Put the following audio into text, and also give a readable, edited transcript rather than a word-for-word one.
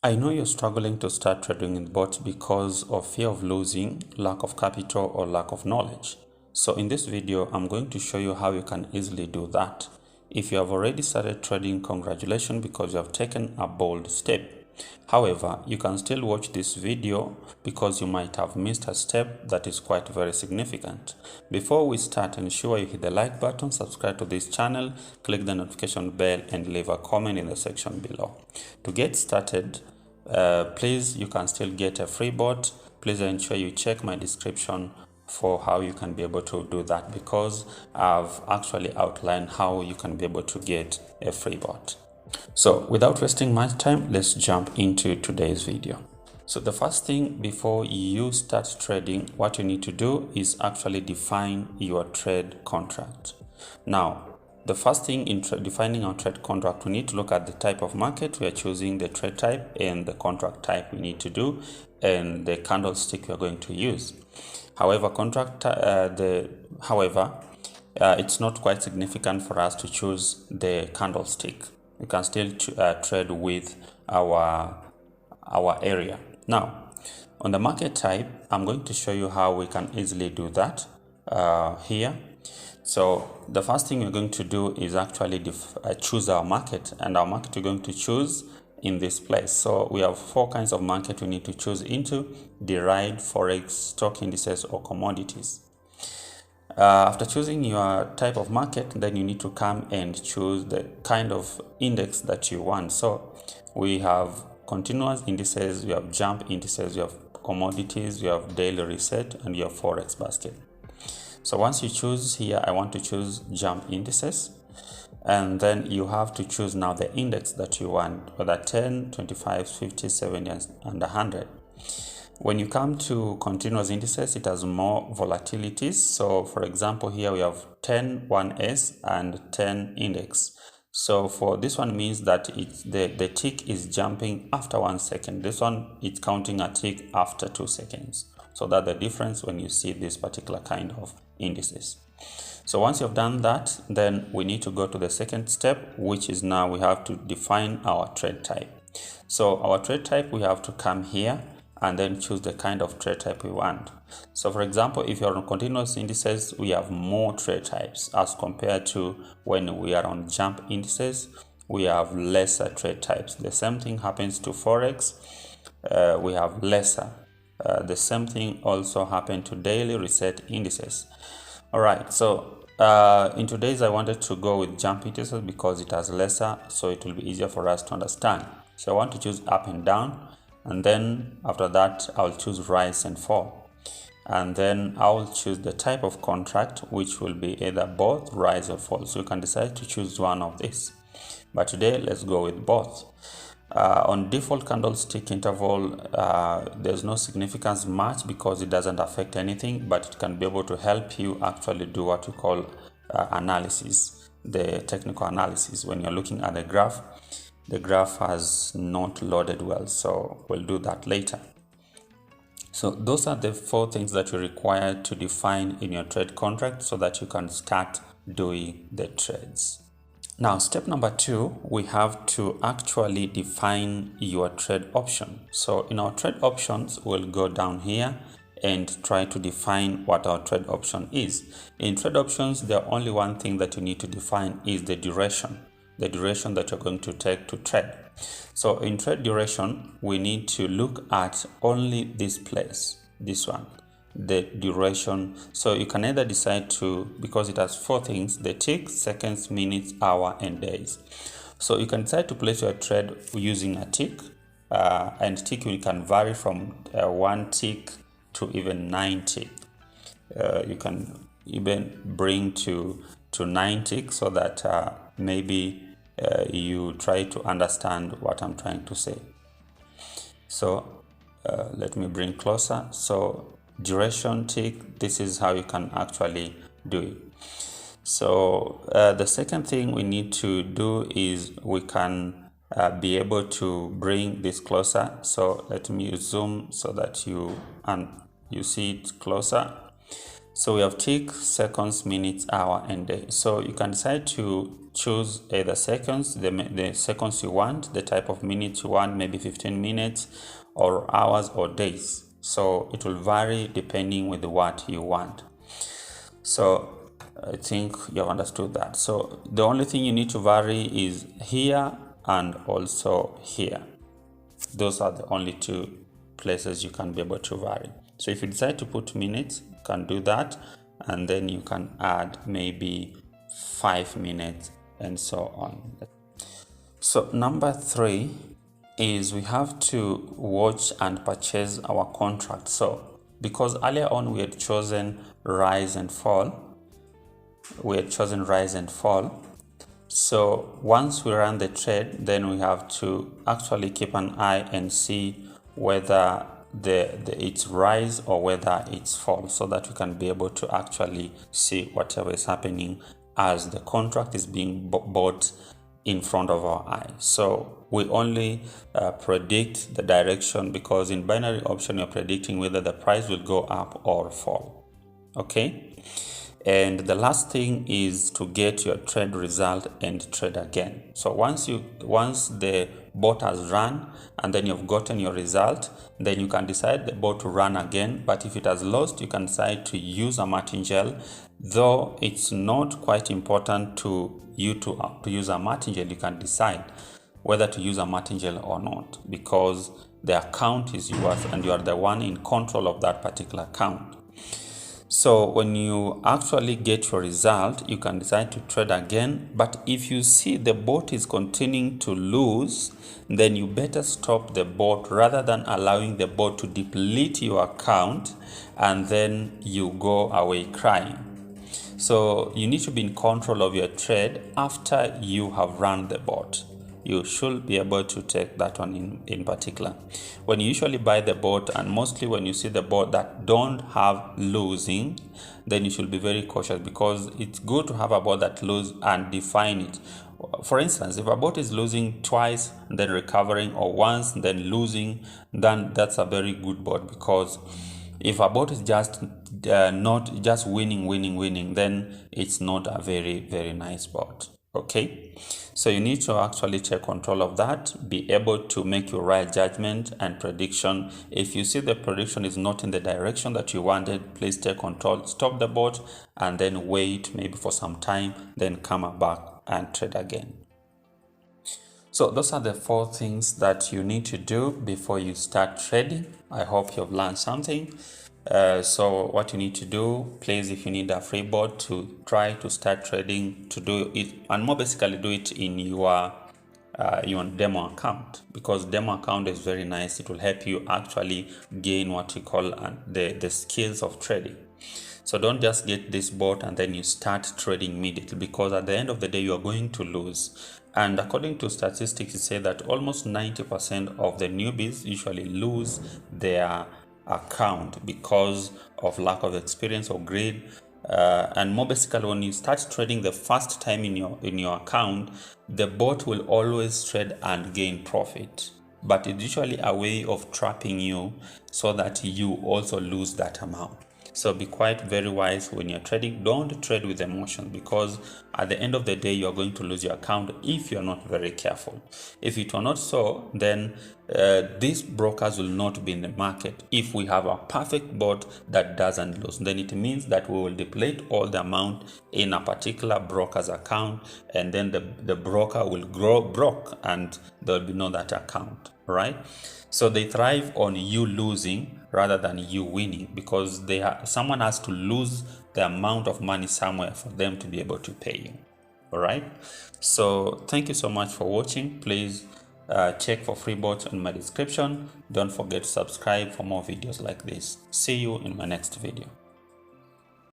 I know you're struggling to start trading in bots because of fear of losing, lack of capital, or lack of knowledge. So in this video, I'm going to show you how you can easily do that. If you have already started trading, congratulations, because you have taken a bold step. However, you can still watch this video because you might have missed a step that is quite very significant. Before we start, ensure you hit the like button, subscribe to this channel, click the notification bell, and leave a comment in the section below. To get started, please, you can still get a free bot. Please ensure you check my description for how you can be able to do that, because I've actually outlined how you can be able to get a free bot. So without wasting much time, let's jump into today's video. So the first thing before you start trading, what you need to do is actually define your trade contract. Now, the first thing in defining our trade contract, we need to look at the type of market we are choosing, the trade type, and the contract type we need to do, and the candlestick we are going to use. However, it's not quite significant for us to choose the candlestick. You can still trade with our area. Now, on the market type, I'm going to show you how we can easily do that here. So the first thing we're going to do is actually choose our market, and our market we're going to choose in this place. So we have 4 kinds of market we need to choose into: derived, forex, stock indices, or commodities. After choosing your type of market, then you need to come and choose the kind of index that you want. So we have continuous indices, we have jump indices, we have commodities, we have daily reset, and we have forex basket. So once you choose here, I want to choose jump indices, and then you have to choose now the index that you want, whether 10, 25, 50, 70, and 100. When you come to continuous indices, it has more volatilities. So for example, here we have 10 1S and 10 index. So for this one means that the tick is jumping after 1 second. This one is counting a tick after 2 seconds. So that's the difference when you see this particular kind of indices. So once you've done that, then we need to go to the second step, which is now we have to define our trade type. So our trade type, we have to come here and then choose the kind of trade type we want. So for example, if you're on continuous indices, we have more trade types as compared to when we are on jump indices, we have lesser trade types. The same thing happens to forex, we have lesser. The same thing also happened to daily reset indices. All right, so in today's I wanted to go with jump indices because it has lesser, so it will be easier for us to understand. So I want to choose up and down, and then after that I'll choose rise and fall, and then I'll choose the type of contract, which will be either both rise or fall. So you can decide to choose one of these, but today let's go with both. On default candlestick interval, there's no significance much because it doesn't affect anything, but it can be able to help you actually do what we call analysis, the technical analysis. When you're looking at the graph has not loaded well, so we'll do that later. So those are the 4 things that you require to define in your trade contract so that you can start doing the trades. Now, step number 2, we have to actually define your trade option. So in our trade options, we'll go down here and try to define what our trade option is. In trade options, the only one thing that you need to define is the duration that you're going to take to trade. So in trade duration, we need to look at only this place, this one, the duration. So you can either decide to, because it has 4 things: the tick, seconds, minutes, hour, and days. So you can decide to place your trade using a tick, and tick you can vary from 1 tick to even 9 tick. You can even bring to 9 ticks so that maybe you try to understand what I'm trying to say. So let me bring closer. So duration tick, this is how you can actually do it. So the second thing we need to do is we can be able to bring this closer. So let me zoom so that you see it closer. So we have tick seconds, minutes, hour, and day. So you can decide to choose either seconds, the seconds you want, the type of minutes you want, maybe 15 minutes, or hours or days. So it will vary depending with what you want. So I think you have understood that. So the only thing you need to vary is here and also here. Those are the only two places you can be able to vary. So if you decide to put minutes, you can do that, and then you can add maybe 5 minutes and so on. So number 3 is we have to watch and purchase our contract. So because earlier on we had chosen rise and fall, so once we run the trade, then we have to actually keep an eye and see whether it's rise or whether it's fall, so that we can be able to actually see whatever is happening as the contract is being bought in front of our eyes. So we only predict the direction, because in binary option you're predicting whether the price will go up or fall. Okay. And the last thing is to get your trade result and trade again. So once the bot has run and then you've gotten your result, then you can decide the bot to run again. But if it has lost, you can decide to use a martingale, though it's not quite important to use a martingale. You can decide whether to use a martingale or not, because the account is yours and you are the one in control of that particular account. So when you actually get your result, you can decide to trade again. But if you see the bot is continuing to lose, then you better stop the bot rather than allowing the bot to deplete your account and then you go away crying. So you need to be in control of your trade after you have run the bot. You should be able to take that one in particular. When you usually buy the bot, and mostly when you see the bot that don't have losing, then you should be very cautious, because it's good to have a bot that lose and define it. For instance, if a bot is losing twice then recovering, or once then losing, then that's a very good bot. Because if a bot is just not just winning, then it's not a very, very nice bot. Okay, so you need to actually take control of that, be able to make your right judgment and prediction. If you see the prediction is not in the direction that you wanted, please take control, stop the bot, and then wait maybe for some time, then come back and trade again. So those are the 4 things that you need to do before you start trading. I hope you've learned something. So what you need to do, please, if you need a free bot to try to start trading, to do it, and more basically do it in your demo account, because demo account is very nice. It will help you actually gain what you call the skills of trading. So don't just get this bot and then you start trading immediately, because at the end of the day you are going to lose. And according to statistics, it say that almost 90% of the newbies usually lose their account because of lack of experience or greed. And more basically, when you start trading the first time in your account, the bot will always trade and gain profit, but it's usually a way of trapping you so that you also lose that amount. So be quite very wise when you're trading. Don't trade with emotion, because at the end of the day you are going to lose your account if you're not very careful. If it were not so, then these brokers will not be in the market. If we have a perfect bot that doesn't lose, then it means that we will deplete all the amount in a particular broker's account, and then the broker will grow broke and there will be no that account, right? So they thrive on you losing rather than you winning, because someone has to lose the amount of money somewhere for them to be able to pay you. All right. So thank you so much for watching. Please check for free bots in my description. Don't forget to subscribe for more videos like this. See you in my next video.